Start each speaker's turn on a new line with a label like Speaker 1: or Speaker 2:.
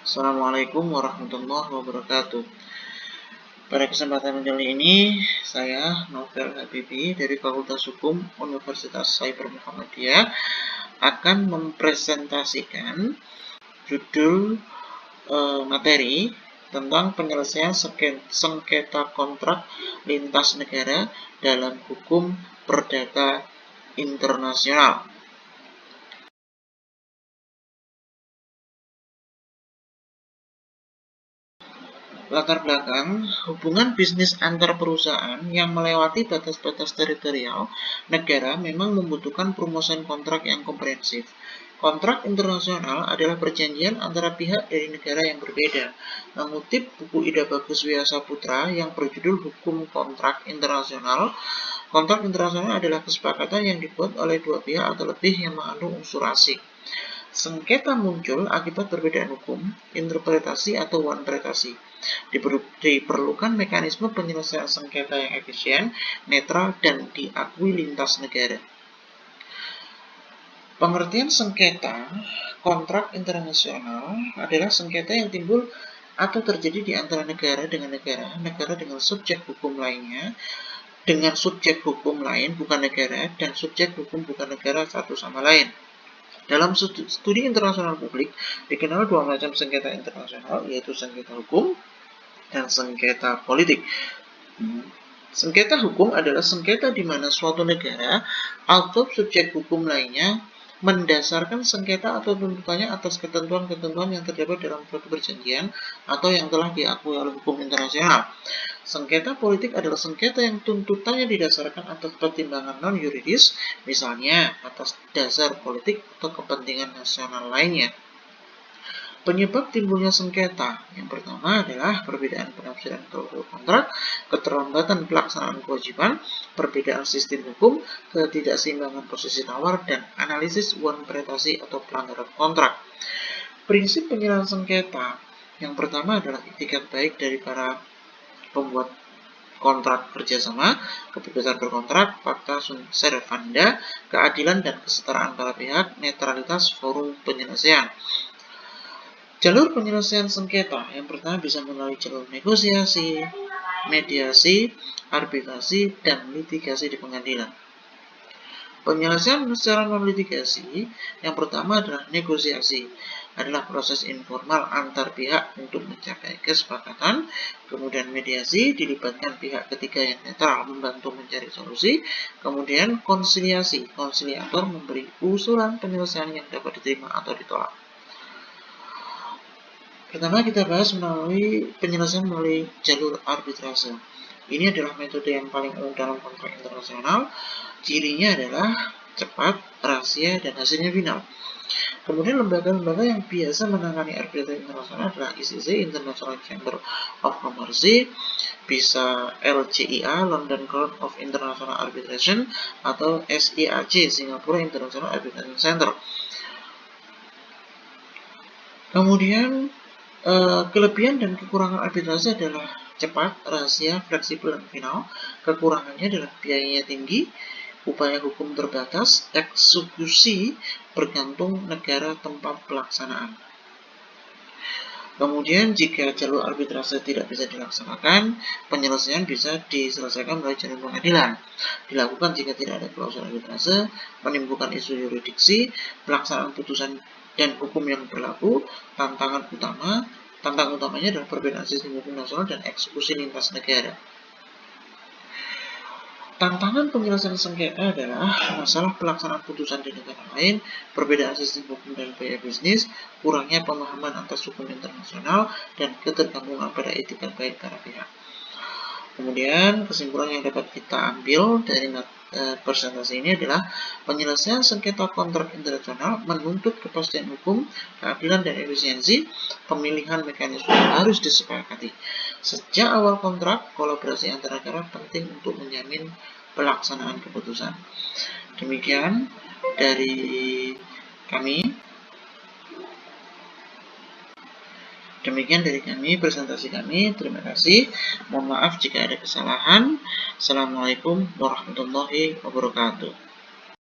Speaker 1: Assalamualaikum warahmatullahi wabarakatuh. Pada kesempatan kali ini, saya Novel Habibi dari Fakultas Hukum Universitas Saiful Muhammadiyah akan mempresentasikan judul materi tentang penyelesaian sengketa kontrak lintas negara dalam hukum perdata internasional. Latar belakang, hubungan bisnis antar perusahaan yang melewati batas-batas teritorial negara memang membutuhkan perumusan kontrak yang komprehensif. Kontrak internasional adalah perjanjian antara pihak dari negara yang berbeda. Mengutip buku Ida Bagus Wiyasaputra yang berjudul Hukum Kontrak Internasional, kontrak internasional adalah kesepakatan yang dibuat oleh dua pihak atau lebih yang mengandung unsur asing. Sengketa muncul akibat perbedaan hukum, interpretasi atau wanpretasi. Diperlukan mekanisme penyelesaian sengketa yang efisien, netral, dan diakui lintas negara. Pengertian sengketa kontrak internasional adalah sengketa yang timbul atau terjadi di antara negara dengan negara, negara dengan subjek hukum lainnya, dengan subjek hukum lain bukan negara, dan subjek hukum bukan negara satu sama lain. Dalam studi internasional publik, dikenal dua macam sengketa internasional, yaitu sengketa hukum dan sengketa politik. Sengketa hukum adalah sengketa di mana suatu negara atau subjek hukum lainnya mendasarkan sengketa atau tuntutannya atas ketentuan-ketentuan yang terdapat dalam suatu perjanjian atau yang telah diakui oleh hukum internasional. Sengketa politik adalah sengketa yang tuntutannya didasarkan atas pertimbangan non-yuridis, misalnya atas dasar politik atau kepentingan nasional lainnya. Penyebab timbulnya sengketa yang pertama adalah perbedaan penafsiran klausul kontrak, keterlambatan pelaksanaan kewajiban, perbedaan sistem hukum, ketidakseimbangan posisi tawar, dan analisis wanpretasi atau pelanggaran kontrak. Prinsip penyelesaian sengketa yang pertama adalah itikat baik dari para pembuat kontrak kerjasama, kebebasan berkontrak, fakta sunt servanda, keadilan dan kesetaraan para pihak, netralitas forum penyelesaian. Jalur penyelesaian sengketa yang pertama bisa melalui jalur negosiasi, mediasi, arbitrasi, dan litigasi di pengadilan. Penyelesaian secara non-litigasi yang pertama adalah negosiasi, adalah proses informal antar pihak untuk mencapai kesepakatan. Kemudian mediasi, dilibatkan pihak ketiga yang netral membantu mencari solusi. Kemudian konsiliasi, konsiliator memberi usulan penyelesaian yang dapat diterima atau ditolak. Pertama kita bahas melalui penyelesaian melalui jalur arbitrase. Ini adalah metode yang paling umum dalam kontrak internasional. Cirinya adalah cepat, rahasia, dan hasilnya final. Kemudian lembaga-lembaga yang biasa menangani arbitrase internasional adalah ICC, International Chamber of Commerce, bisa LCIA, London Court of International Arbitration, atau SIAC, Singapore International Arbitration Center. Kemudian kelebihan dan kekurangan arbitrase adalah cepat, rahasia, fleksibel, dan final. Kekurangannya adalah biayanya tinggi, upaya hukum terbatas, eksekusi bergantung negara tempat pelaksanaan. Kemudian jika jalur arbitrase tidak bisa dilaksanakan, penyelesaian bisa diselesaikan melalui jalur pengadilan. Dilakukan jika tidak ada klausul arbitrase, menimbulkan isu yurisdiksi, pelaksanaan putusan dan hukum yang berlaku. Tantangan utamanya adalah perbedaan sistem hukum nasional dan eksekusi lintas negara. Tantangan penyelesaian sengketa adalah masalah pelaksanaan putusan di negara lain, perbedaan sistem hukum dan biaya bisnis, kurangnya pemahaman atas hukum internasional, dan ketergantungan pada etikat baik para pihak. Kemudian kesimpulan yang dapat kita ambil dari presentasi ini adalah penyelesaian sengketa kontrak internasional menuntut kepastian hukum, keadilan, dan efisiensi. Pemilihan mekanisme harus disepakati. Sejak awal kontrak, kolaborasi antar negara penting untuk menjamin pelaksanaan keputusan. Demikian dari kami. Presentasi kami. Terima kasih. Mohon maaf jika ada kesalahan. Assalamualaikum warahmatullahi wabarakatuh.